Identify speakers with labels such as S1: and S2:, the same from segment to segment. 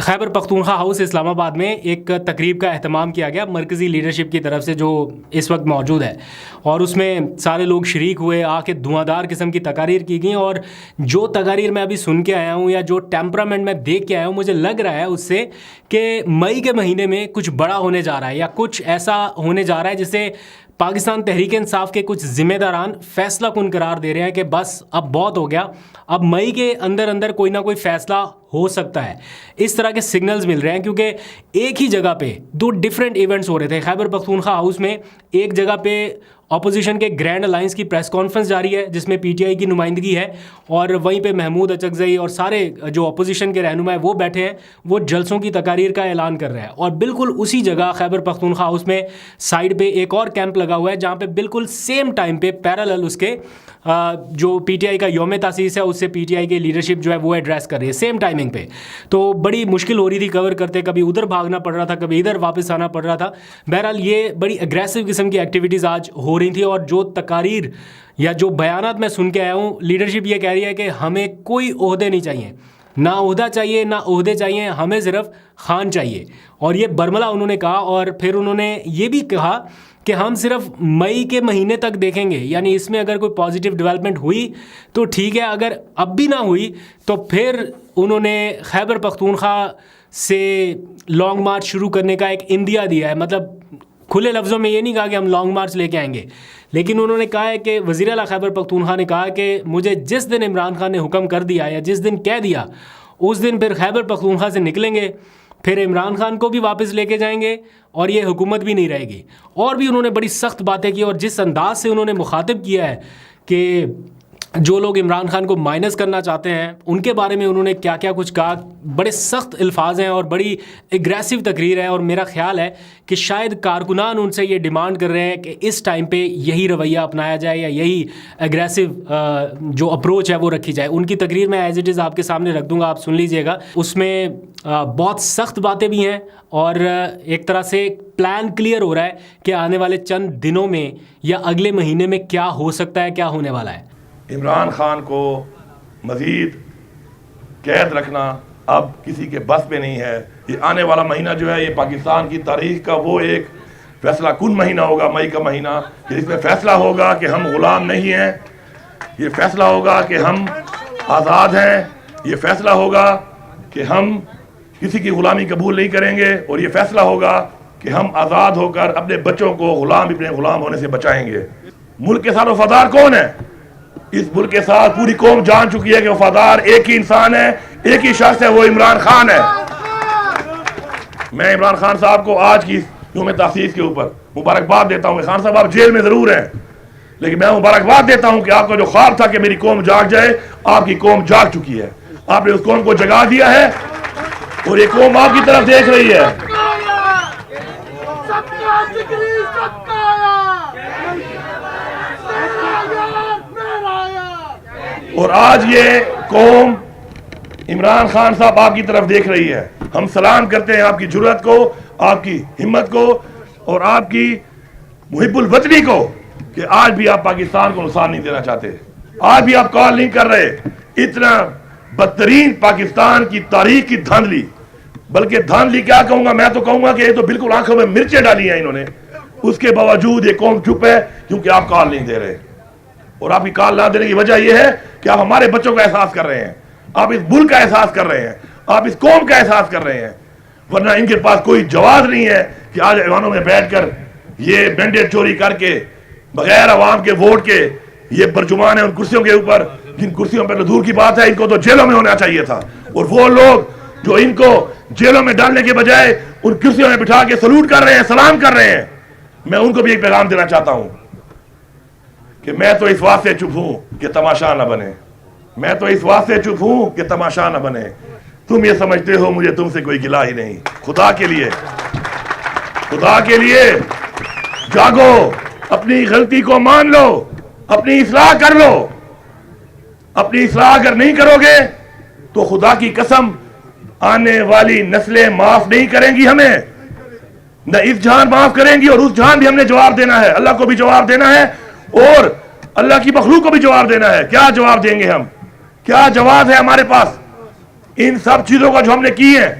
S1: Khyber Pakhtunkhwa house اسلام آباد میں ایک تقریب کا اہتمام کیا گیا مرکزی لیڈرشپ کی طرف سے جو اس وقت موجود ہے، اور اس میں سارے لوگ شریک ہوئے، آ کے دھواں دار قسم کی تقاریر کی گئیں. اور جو تقاریر میں ابھی سن کے آیا ہوں یا جو ٹیمپرامنٹ میں دیکھ کے آیا ہوں، مجھے لگ رہا ہے اس سے کہ مئی کے مہینے میں کچھ بڑا ہونے جا رہا ہے یا کچھ ایسا ہونے جا رہا ہے جسے پاکستان تحریک انصاف کے کچھ ذمہ داران فیصلہ کن قرار دے رہے ہیں کہ بس اب بہت ہو گیا، اب مئی کے اندر کوئی نہ کوئی فیصلہ ہو سکتا ہے. اس طرح کے سگنلز مل رہے ہیں کیونکہ ایک ہی جگہ پہ دو ڈیفرنٹ ایونٹس ہو رہے تھے. خیبر پختونخوا ہاؤس میں ایک جگہ پہ اپوزیشن کے گرینڈ الائنس کی پریس کانفرنس جاری ہے جس میں پی ٹی آئی کی نمائندگی ہے، اور وہیں پہ محمود اچکزئی اور سارے جو اپوزیشن کے رہنما ہیں وہ بیٹھے ہیں، وہ جلسوں کی تقاریر کا اعلان کر رہے ہیں. اور بالکل اسی جگہ خیبر پختونخوا ہاؤس میں سائڈ پہ ایک اور کیمپ لگا ہوا ہے جہاں پہ بالکل سیم ٹائم پہ پیرالل اس کے جو پی ٹی آئی کا یوم تاسیس ہے اس سے پی ٹی آئی کی لیڈرشپ جو ہے وہ ایڈریس کر رہی ہے سیم ٹائمنگ پہ. تو بڑی مشکل ہو رہی تھی کور کرتے، کبھی ادھر بھاگنا پڑ رہا تھا، کبھی ادھر واپس آنا پڑ رہا تھا. بہرحال یہ بڑی اگریسو قسم کی ایکٹیویٹیز آج ہو رہی تھیں، اور جو تقاریر یا جو بیانات میں سن کے آیا ہوں، لیڈرشپ یہ کہہ رہی ہے کہ ہمیں کوئی عہدے نہیں چاہیے، نہ عہدہ چاہیے نہ عہدے چاہیے، ہمیں صرف خان چاہیے. اور یہ برملا انہوں نے کہا، اور پھر انہوں نے یہ بھی کہا کہ ہم صرف مئی کے مہینے تک دیکھیں گے، یعنی اس میں اگر کوئی پازیٹیو ڈیولپمنٹ ہوئی تو ٹھیک ہے، اگر اب بھی نہ ہوئی تو پھر انہوں نے خیبر پختونخوا سے لانگ مارچ شروع کرنے کا ایک اندیا دیا ہے. مطلب کھلے لفظوں میں یہ نہیں کہا کہ ہم لانگ مارچ لے کے آئیں گے، لیکن انہوں نے کہا ہے کہ وزیر اعلیٰ خیبر پختونخوا نے کہا کہ مجھے جس دن عمران خان نے حکم کر دیا یا جس دن کہہ دیا اس دن پھر خیبر پختونخوا سے نکلیں گے، پھر عمران خان کو بھی واپس لے کے جائیں گے اور یہ حکومت بھی نہیں رہے گی. اور بھی انہوں نے بڑی سخت باتیں کی، اور جس انداز سے انہوں نے مخاطب کیا ہے کہ جو لوگ عمران خان کو مائنس کرنا چاہتے ہیں ان کے بارے میں انہوں نے کیا کیا کچھ کہا، بڑے سخت الفاظ ہیں اور بڑی اگریسو تقریر ہے. اور میرا خیال ہے کہ شاید کارکنان ان سے یہ ڈیمانڈ کر رہے ہیں کہ اس ٹائم پہ یہی رویہ اپنایا جائے یا یہی اگریسو جو اپروچ ہے وہ رکھی جائے. ان کی تقریر میں ایز اٹ از آپ کے سامنے رکھ دوں گا، آپ سن لیجئے گا. اس میں بہت سخت باتیں بھی ہیں، اور ایک طرح سے پلان کلیئر ہو رہا ہے کہ آنے والے چند دنوں میں یا اگلے مہینے میں کیا ہو سکتا ہے، کیا ہونے والا ہے.
S2: عمران خان کو مزید قید رکھنا اب کسی کے بس پہ نہیں ہے. یہ آنے والا مہینہ جو ہے یہ پاکستان کی تاریخ کا وہ ایک فیصلہ کن مہینہ ہوگا، مئی کا مہینہ، جس میں فیصلہ ہوگا کہ ہم غلام نہیں ہیں، یہ فیصلہ ہوگا کہ ہم آزاد ہیں، یہ فیصلہ ہوگا کہ ہم کسی کی غلامی قبول نہیں کریں گے، اور یہ فیصلہ ہوگا کہ ہم آزاد ہو کر اپنے بچوں کو اپنے غلام ہونے سے بچائیں گے. ملک کے ساتھ وفادار کون ہے؟ اس ملک کے ساتھ پوری قوم جان چکی ہے کہ وفادار ایک ہی انسان ہے، ایک ہی شخص ہے، وہ عمران خان ہے. میں عمران خان صاحب کو آج کی یوم تاسیس کے اوپر مبارکباد دیتا ہوں. خان صاحب آپ جیل میں ضرور ہیں، لیکن میں مبارکباد دیتا ہوں کہ آپ کا جو خواب تھا کہ میری قوم جاگ جائے، آپ کی قوم جاگ چکی ہے. آپ نے اس قوم کو جگا دیا ہے اور یہ قوم آپ کی طرف دیکھ رہی ہے. اور آج یہ قوم عمران خان صاحب آپ کی طرف دیکھ رہی ہے. ہم سلام کرتے ہیں آپ کی جرأت کو، آپ کی ہمت کو، اور آپ کی محب الوطنی کو کہ آج بھی آپ پاکستان کو نقصان نہیں دینا چاہتے، آج بھی آپ کال نہیں کر رہے. اتنا بدترین پاکستان کی تاریخ کی دھاندلی، بلکہ دھاندلی کیا کہوں گا، میں تو کہوں گا کہ یہ تو بالکل آنکھوں میں مرچیں ڈالی ہیں انہوں نے. اس کے باوجود یہ قوم چپ ہے کیونکہ آپ کال نہیں دے رہے. اور آپ کی کال نہ دینے کی وجہ یہ ہے کہ آپ ہمارے بچوں کا احساس کر رہے ہیں، آپ اس ملک کا احساس کر رہے ہیں، آپ اس قوم کا احساس کر رہے ہیں. ورنہ ان کے پاس کوئی جواز نہیں ہے کہ آج ایوانوں میں بیٹھ کر یہ مینڈیٹ چوری کر کے بغیر عوام کے ووٹ کے یہ برجمان ہیں ان کرسیوں کے اوپر، جن کرسیوں پہ دور کی بات ہے ان کو تو جیلوں میں ہونا چاہیے تھا. اور وہ لوگ جو ان کو جیلوں میں ڈالنے کے بجائے ان کرسیوں میں بٹھا کے سلوٹ کر رہے ہیں، سلام کر رہے ہیں، میں ان کو بھی ایک پیغام دینا چاہتا ہوں کہ میں تو اس واسطے چپ ہوں کہ تماشا نہ بنے، میں تو اس واسطے چپ ہوں کہ تماشا نہ بنے. تم یہ سمجھتے ہو مجھے تم سے کوئی گلہ ہی نہیں. خدا کے لیے، خدا کے لیے جاگو، اپنی غلطی کو مان لو، اپنی اصلاح کر لو. اپنی اصلاح اگر نہیں کرو گے تو خدا کی قسم آنے والی نسلیں معاف نہیں کریں گی ہمیں. نہ اس جہان معاف کریں گی، اور اس جہان بھی ہم نے جواب دینا ہے، اللہ کو بھی جواب دینا ہے اور اللہ کی مخلوق کو بھی جواب دینا ہے. کیا جواب دیں گے ہم؟ کیا جواب ہے ہمارے پاس ان سب چیزوں کا جو ہم نے کی ہیں؟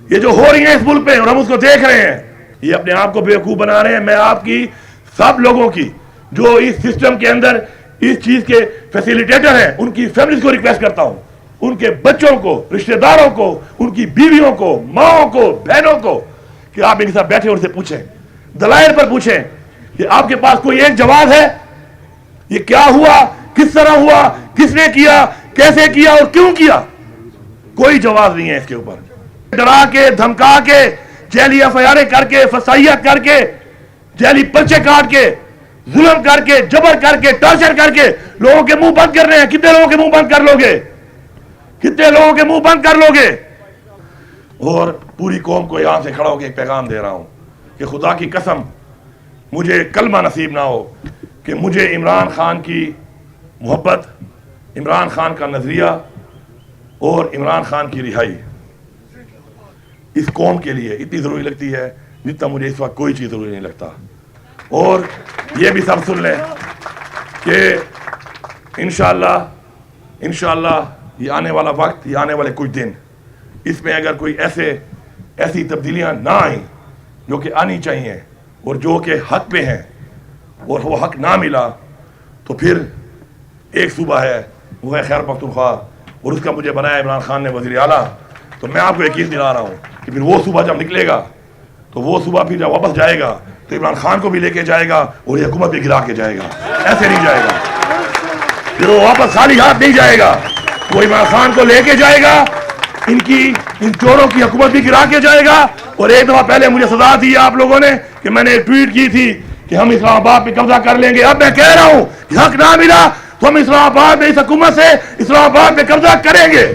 S2: یہ جو ہو رہی ہیں اس ملک پہ اور ہم اس کو دیکھ رہے ہیں, یہ اپنے آپ کو بیوقوف بنا رہے ہیں. میں آپ کی سب لوگوں کی جو اس سسٹم کے اندر اس چیز کے فیسیلیٹیٹر ہیں, ان کی فیملیز کو ریکویسٹ کرتا ہوں, ان کے بچوں کو, رشتہ داروں کو, ان کی بیویوں کو, ماؤں کو, بہنوں کو, کہ آپ ان کے ساتھ بیٹھے اور سے پوچھیں, دلائل پر پوچھیں کہ آپ کے پاس کوئی ایک جواب ہے, یہ کیا ہوا, کس طرح ہوا, کس نے کیا, کیسے کیا اور کیوں کیا؟ کوئی جواز نہیں ہے اس کے اوپر. ڈرا کے, دھمکا کے, جیلی FIR کر کے, فسائیہ کر کے, جیلی پرچے کاٹ کے, ظلم کر کے, جبر کر کے, ٹارچر کر کے لوگوں کے منہ بند کر رہے ہیں. کتنے لوگوں کے منہ بند کر لو گے؟ کتنے لوگوں کے منہ بند کر لو گے؟ اور پوری قوم کو یہاں سے کھڑا ہو کے ایک پیغام دے رہا ہوں کہ خدا کی قسم مجھے کلمہ نصیب نہ ہو کہ مجھے عمران خان کی محبت, عمران خان کا نظریہ اور عمران خان کی رہائی اس قوم کے لیے اتنی ضروری لگتی ہے جتنا مجھے اس وقت کوئی چیز ضروری نہیں لگتا. اور یہ بھی سب سن لیں کہ انشاءاللہ یہ آنے والا وقت, یہ آنے والے کچھ دن, اس میں اگر کوئی ایسی تبدیلیاں نہ آئیں جو کہ آنی چاہیے اور جو کہ حق پہ ہیں اور وہ حق نہ ملا, تو پھر ایک صوبہ ہے وہ ہے خیبر پختونخوا اور اس کا مجھے بنایا عمران خان نے وزیر اعلیٰ. تو میں آپ کو یقین دلا رہا ہوں کہ پھر وہ صوبہ جب نکلے گا تو وہ صوبہ پھر جب واپس جائے گا تو عمران خان کو بھی لے کے جائے گا اور یہ حکومت بھی گرا کے جائے گا. ایسے نہیں جائے گا, پھر وہ واپس خالی ہاتھ نہیں جائے گا, وہ عمران خان کو لے کے جائے گا, ان چوروں کی حکومت بھی گرا کے جائے گا. اور ایک دفعہ پہلے مجھے سزا دی آپ لوگوں نے کہ میں نے ٹویٹ کی تھی کہ ہم اسلام آباد پہ قبضہ کر لیں گے. اب میں کہہ رہا ہوں کہ حق نہ ملا تو ہم اسلام آباد میں اس حکومت سے اسلام آباد پہ قبضہ کریں گے.